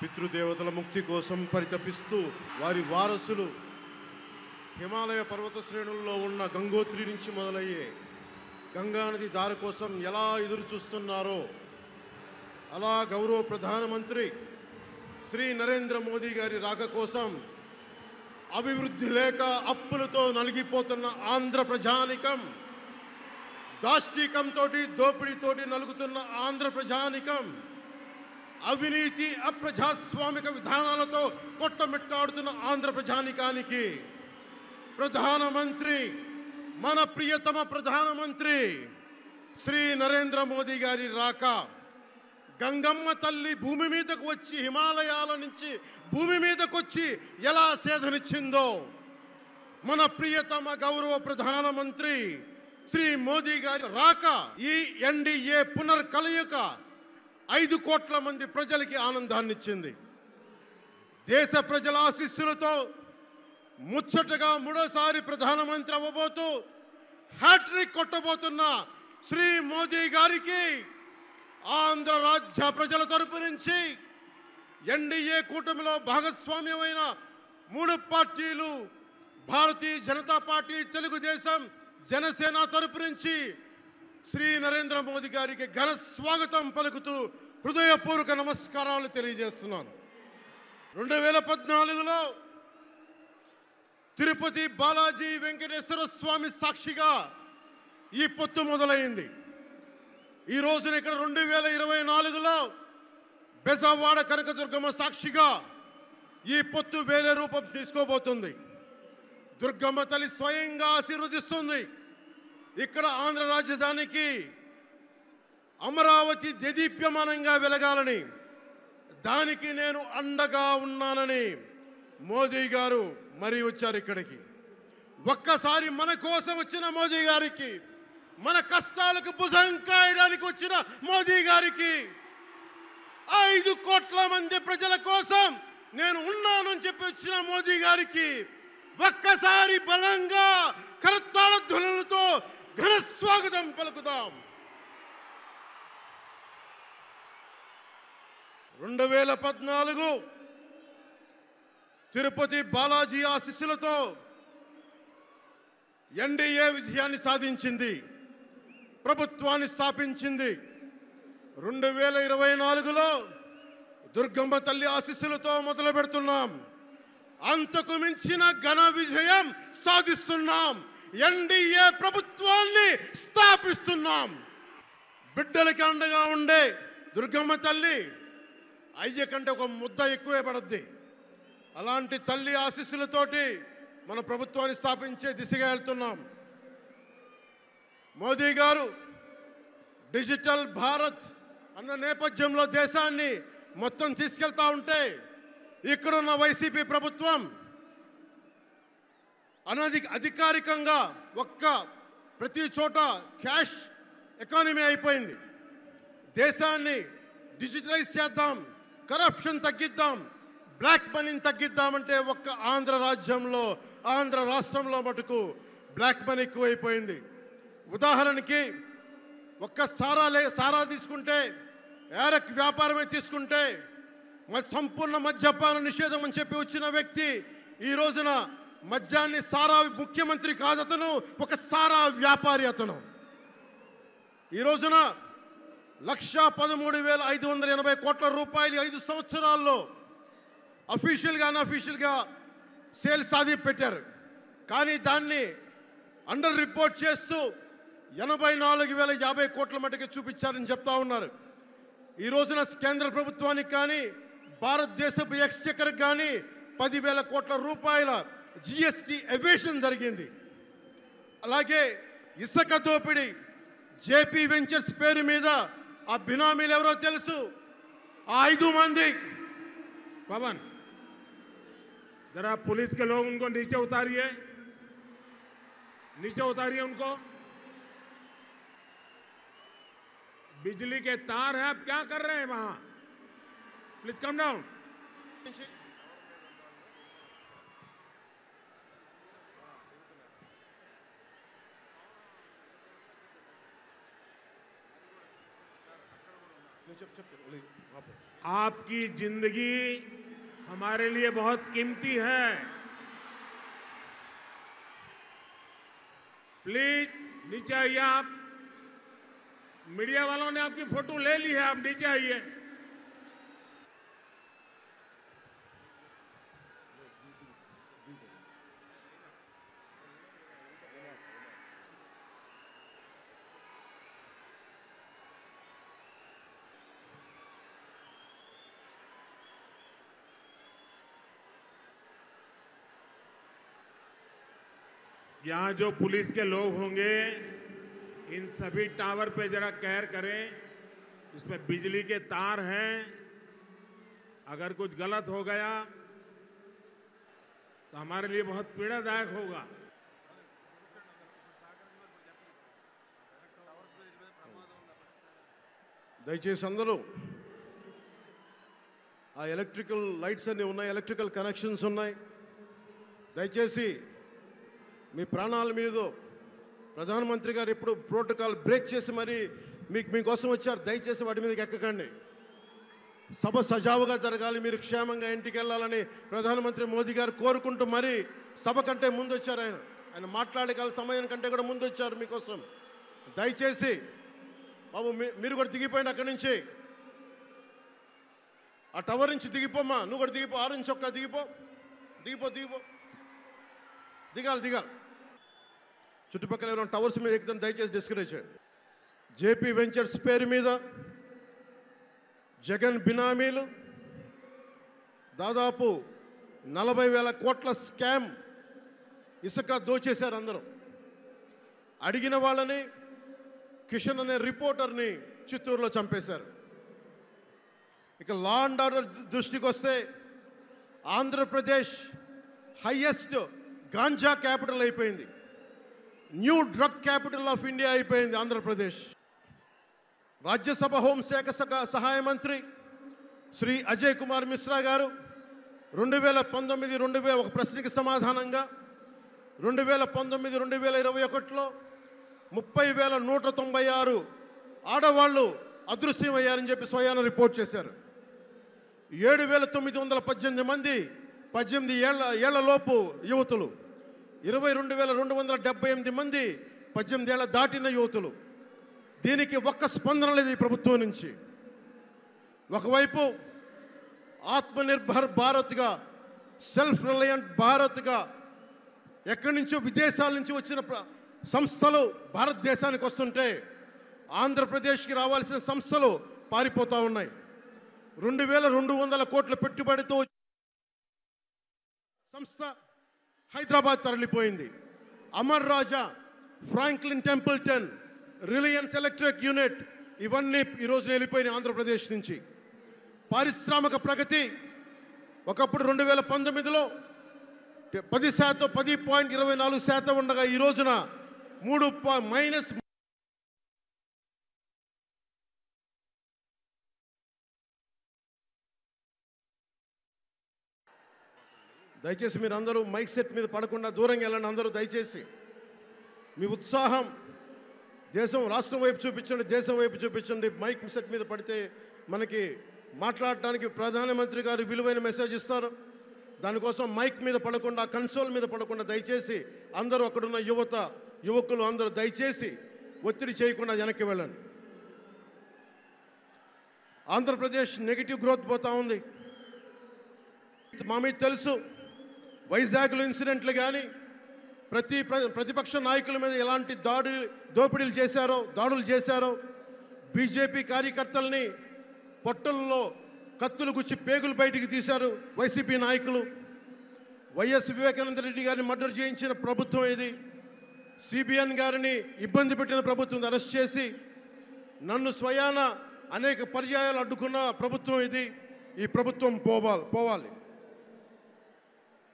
పితృదేవతల ముక్తి కోసం పరితపిస్తూ వారి వారసులు హిమాలయ పర్వత శ్రేణుల్లో ఉన్న గంగోత్రి నుంచి మొదలయ్యే గంగానది దారి కోసం ఎలా ఎదురు చూస్తున్నారో అలా గౌరవ ప్రధానమంత్రి శ్రీ నరేంద్ర మోదీ గారి రాక కోసం అభివృద్ధి లేక అప్పులతో నలిగిపోతున్న ఆంధ్ర ప్రజానికం, దాష్టీకంతో దోపిడీతోటి నలుగుతున్న ఆంధ్ర ప్రజానికం, అవినీతి అప్రజాస్వామిక విధానాలతో కొట్టమిట్టాడుతున్న ఆంధ్ర ప్రజానికానికి ప్రధానమంత్రి, మన ప్రియతమ ప్రధానమంత్రి శ్రీ నరేంద్ర మోదీ గారి రాక, గంగమ్మ తల్లి భూమి మీదకు వచ్చి హిమాలయాల నుంచి భూమి మీదకు వచ్చి ఎలా సేధనిచ్చిందో మన ప్రియతమ గౌరవ ప్రధానమంత్రి శ్రీ మోదీ గారి రాక ఈ ఎన్డీఏ పునర్కలయిక 5 కోట్ల మంది ప్రజలకి ఆనందాన్నిచ్చింది. దేశ ప్రజల ఆశీస్సులతో ముచ్చటగా 3వసారి ప్రధానమంత్రి అవ్వబోతూ హ్యాట్రిక్ కొట్టబోతున్న శ్రీ మోదీ గారికి ఆంధ్ర రాజ్య ప్రజల తరపు నుంచి ఎన్డీఏ కూటమిలో భాగస్వామ్యమైన 3 పార్టీలు భారతీయ జనతా పార్టీ, తెలుగుదేశం, జనసేన తరపు నుంచి శ్రీ నరేంద్ర మోదీ గారికి ఘన స్వాగతం పలుకుతూ హృదయపూర్వక నమస్కారాలు తెలియజేస్తున్నాను. 2014లో తిరుపతి బాలాజీ వెంకటేశ్వర స్వామి సాక్షిగా ఈ పొత్తు మొదలైంది. ఈ రోజున ఇక్కడ 2024లో బెజవాడ కనకదుర్గమ్మ సాక్షిగా ఈ పొత్తు వేరే రూపం తీసుకోబోతుంది. దుర్గమ్మ తల్లి స్వయంగా ఆశీర్వదిస్తుంది. ఇక్కడ ఆంధ్ర రాజధానికి అమరావతి దేదీప్యమానంగా వెలగాలని, దానికి నేను అండగా ఉన్నానని మోదీ గారు మరీ వచ్చారు ఇక్కడికి. ఒక్కసారి మన కోసం వచ్చిన మోదీ గారికి, మన కష్టాలకు భుజం కాయడానికి వచ్చిన మోదీ గారికి, 5 కోట్ల మంది ప్రజల కోసం నేను ఉన్నానని చెప్పి వచ్చిన మోదీ గారికి ఒక్కసారి బలంగా కరతాళ ధ్వనులతో ఘన స్వాగతం పలుకుదాం. 2014 తిరుపతి బాలాజీ ఆశీస్సులతో ఎన్డీఏ విజయాన్ని సాధించింది, ప్రభుత్వాన్ని స్థాపించింది. 2024లో దుర్గమ్మ తల్లి ఆశీస్సులతో మొదలు పెడుతున్నాం. అంతకు మించిన ఘన విజయం సాధిస్తున్నాం. ఎన్డీఏ ప్రభుత్వాన్ని స్థాపిస్తున్నాం. బిడ్డలకి అండగా ఉండే దుర్గమ్మ తల్లి అయ్య కంటే ఒక ముద్ద ఎక్కువే పడద్ది. అలాంటి తల్లి ఆశీస్సులతోటి మన ప్రభుత్వాన్ని స్థాపించే దిశగా వెళ్తున్నాం. మోదీ గారు డిజిటల్ భారత్ అన్న నేపథ్యంలో దేశాన్ని మొత్తం తీసుకెళ్తా ఉంటే ఇక్కడున్న వైసీపీ ప్రభుత్వం అధికారికంగా ప్రతి చోట క్యాష్ ఎకానమీ అయిపోయింది. దేశాన్ని డిజిటలైజ్ చేద్దాం, కరప్షన్ తగ్గిద్దాం, బ్లాక్ మనీని తగ్గిద్దామంటే ఆంధ్ర రాజ్యంలో, ఆంధ్ర రాష్ట్రంలో మటుకు బ్లాక్ మనీ ఎక్కువైపోయింది. ఉదాహరణకి సారా తీసుకుంటే, ఏరక్ వ్యాపారమే తీసుకుంటే సంపూర్ణ మద్యపాన నిషేధం అని చెప్పి వచ్చిన వ్యక్తి ఈ రోజున మద్యాన్ని సారా ముఖ్యమంత్రి కాదు, అతను ఒక సారా వ్యాపారి. అతను ఈ రోజున 1,13,580 కోట్ల రూపాయలు 5 సంవత్సరాల్లో అఫీషియల్గా అన్అఫీషియల్గా సేల్స్ అది పెట్టారు. కానీ దాన్ని అండర్ రిపోర్ట్ చేస్తూ 84,050 కోట్ల మటుకు చూపించారని చెప్తా ఉన్నారు. ఈ రోజున కేంద్ర ప్రభుత్వానికి కానీ భారతదేశపు ఎక్స్చెక్కర్కి కానీ 10,000 కోట్ల రూపాయల జిఎస్టీ ఎవేషన్ జరిగింది. అలాగే ఇసుక దోపిడీ, జేపీ వెంచర్స్ పేరు మీద ఆ బినామీలు ఎవరో తెలుసు, ఆ 5 మంది. पवन जरा पुलिस के लोग उनको नीचे उतारिए उनको। बिजली के तार हैं, आप क्या कर रहे हैं वहां? Please come down. आपकी जिंदगी हमारे लिए बहुत कीमती है। प्लीज नीचे आइए। आप मीडिया वालों ने आपकी फोटो ले ली है, आप नीचे आइए। यहाँ जो पुलिस के लोग होंगे इन सभी टावर पे जरा केयर करें। इसमें बिजली के तार हैं, अगर कुछ गलत हो गया तो हमारे लिए बहुत पीड़ादायक होगा। దయచేసి అందరూ ఆ ఎలక్ట్రికల్ లైట్స్ అన్నీ ఉన్నాయి, ఎలక్ట్రికల్ కనెక్షన్స్ ఉన్నాయి. దయచేసి మీ ప్రాణాల మీద ప్రధానమంత్రి గారు ఎప్పుడు ప్రోటోకాల్ బ్రేక్ చేసి మరి మీకోసం వచ్చారు. దయచేసి వాటి మీదకి ఎక్కకండి. సభ సజావుగా జరగాలి, మీరు క్షేమంగా ఇంటికి వెళ్ళాలని ప్రధానమంత్రి మోదీ గారు కోరుకుంటూ మరి సభ కంటే ముందు వచ్చారు. ఆయన మాట్లాడగల సమయం కంటే కూడా ముందు వచ్చారు మీకోసం. దయచేసి బాబు మీరు కూడా దిగిపోయింది అక్కడి నుంచి, ఆ టవర్ నుంచి దిగిపోమ్మా. నువ్వు కూడా దిగిపో, ఆరెంజ్ చొక్కా దిగిపో, దిగిపో దిగిపో, దిగాలి దిగాలి. చుట్టుపక్కల ఎవరైనా టవర్స్ మీద ఎక్కుతాను దయచేసి డిస్కరేజ్ చేయండి. జేపీ వెంచర్స్ పేరు మీద జగన్ బినామీలు దాదాపు 40,000 కోట్ల స్కామ్ ఇసుక దోచేశారు. అందరూ అడిగిన వాళ్ళని, కిషన్ అనే రిపోర్టర్ని చిత్తూరులో చంపేశారు. ఇక లా అండ్ ఆర్డర్ దృష్టికి వస్తే ఆంధ్రప్రదేశ్ హైయెస్ట్ గాంజా క్యాపిటల్ అయిపోయింది. New drug capital of India అయిపోయింది ఆంధ్రప్రదేశ్. రాజ్యసభ హోంశాఖ సహాయ మంత్రి శ్రీ అజయ్ కుమార్ మిశ్రా గారు 2019 ఒక ప్రశ్నకి సమాధానంగా 2019-2021లో 30,196 ఆడవాళ్ళు అదృశ్యమయ్యారని చెప్పి స్వయాన రిపోర్ట్ చేశారు. 7,918 మంది 18 ఏళ్లలోపు యువతులు, 22,278 మంది 18 ఏళ్ల దాటిన యువతులు. దీనికి ఒక్క స్పందన లేదు ఈ ప్రభుత్వం నుంచి. ఒకవైపు ఆత్మనిర్భర్ భారత్గా, సెల్ఫ్ రిలయంట్ భారత్గా ఎక్కడి నుంచో విదేశాల నుంచి వచ్చిన సంస్థలు భారతదేశానికి వస్తుంటే ఆంధ్రప్రదేశ్కి రావాల్సిన సంస్థలు పారిపోతూ ఉన్నాయి. 2,200 కోట్ల పెట్టుబడితో సంస్థ హైదరాబాద్ తరలిపోయింది. Amar Raja, Franklin Templeton, Reliance Electric unit ఇవన్నీ ఈరోజు వెళ్ళిపోయినాయి ఆంధ్రప్రదేశ్ నుంచి. పారిశ్రామిక ప్రగతి ఒకప్పుడు 2019లో 10.24% ఉండగా ఈ రోజున -3. దయచేసి మీరు అందరూ మైక్ సెట్ మీద పడకుండా దూరంగా వెళ్ళండి. అందరూ దయచేసి మీ ఉత్సాహం రాష్ట్రం వైపు చూపించండి, దేశం వైపు చూపించండి. మైక్ సెట్ మీద పడితే మనకి మాట్లాడటానికి ప్రధానమంత్రి గారు విలువైన మెసేజ్ ఇస్తారు. దానికోసం మైక్ మీద పడకుండా, కన్సోల్ మీద పడకుండా దయచేసి అందరూ అక్కడున్న యువకులు అందరూ దయచేసి ఒత్తిడి చేయకుండా వెనక్కి వెళ్ళండి. ఆంధ్రప్రదేశ్ నెగిటివ్ గ్రోత్ పోతా ఉంది. మా మీద తెలుసు వైజాగ్లో ఇన్సిడెంట్లు కానీ ప్రతిపక్ష నాయకుల మీద ఎలాంటి దాడులు చేశారో. బీజేపీ కార్యకర్తల్ని పొట్టల్లో కత్తులు గుచ్చి పేగులు బయటికి తీశారు వైసీపీ నాయకులు. వైఎస్ వివేకానంద రెడ్డి గారిని మర్డర్ చేయించిన ప్రభుత్వం ఇది. సిబిఎన్ గారిని ఇబ్బంది పెట్టిన ప్రభుత్వం అరెస్ట్ చేసి నన్ను స్వయాన అనేక పర్యాయాలు అడ్డుకున్న ప్రభుత్వం ఇది. ఈ ప్రభుత్వం పోవాలి.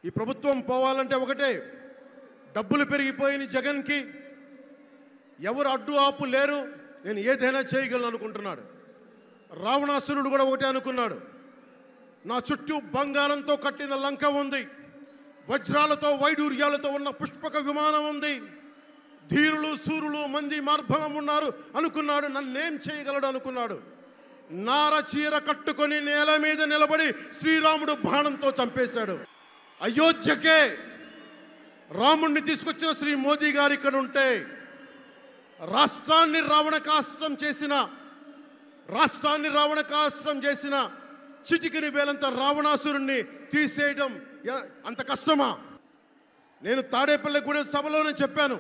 ఈ ప్రభుత్వం పోవాలంటే ఒకటే, డబ్బులు పెరిగిపోయిన జగన్కి ఎవరు అడ్డు ఆపు లేరు, నేను ఏదైనా చేయగలను అనుకుంటున్నాడు. రావణాసురుడు కూడా ఒకటే అనుకున్నాడు, నా చుట్టూ బంగారంతో కట్టిన లంక ఉంది, వజ్రాలతో వైడూర్యాలతో ఉన్న పుష్పక విమానం ఉంది, ధీరులు సూరులు మంది మార్బలం ఉన్నారు అనుకున్నాడు. నన్నేం చేయగలడు అనుకున్నాడు. నార చీర కట్టుకొని నేల మీద నిలబడి శ్రీరాముడు బాణంతో చంపేశాడు. అయోధ్యకే రాముణ్ణి తీసుకొచ్చిన శ్రీ మోదీ గారు ఇక్కడ ఉంటే రాష్ట్రాన్ని రావణకాస్త్రం చేసిన చిటికిని వేలంత రావణాసురుణ్ణి తీసేయడం అంత కష్టమా? నేను తాడేపల్లిగూడెం సభలోనే చెప్పాను,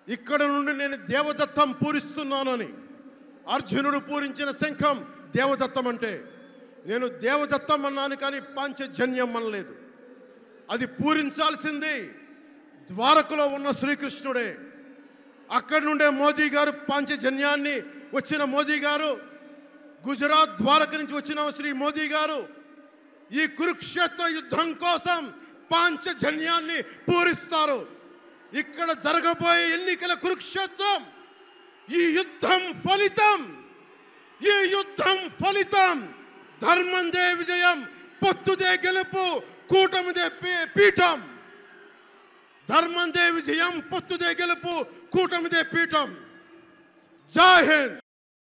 ఇక్కడ నుండి నేను దేవదత్తం పూరిస్తున్నానని. అర్జునుడు పూరించిన శంఖం దేవదత్తం అంటే నేను దేవదత్తం అన్నాను, కానీ పాంచజన్యం అనలేదు. అది పూరించాల్సింది ద్వారకలో ఉన్న శ్రీకృష్ణుడే. అక్కడి నుండే మోదీ గారు పాంచజన్యాన్ని వచ్చిన మోదీ గారు, గుజరాత్ ద్వారక నుంచి వచ్చిన శ్రీ మోదీ గారు ఈ కురుక్షేత్ర యుద్ధం కోసం పాంచజన్యాన్ని పూరిస్తారు. ఇక్కడ జరగబోయే ఎన్నికల కురుక్షేత్రం, ఈ యుద్ధం ఫలితం ధర్మందే విజయం, పొత్తుదే గెలుపు, కూటమిదే పీఠం. ధర్మందే విజయం, పొత్తుదే గెలుపు, కూటమిదే పీఠం. జై హింద్.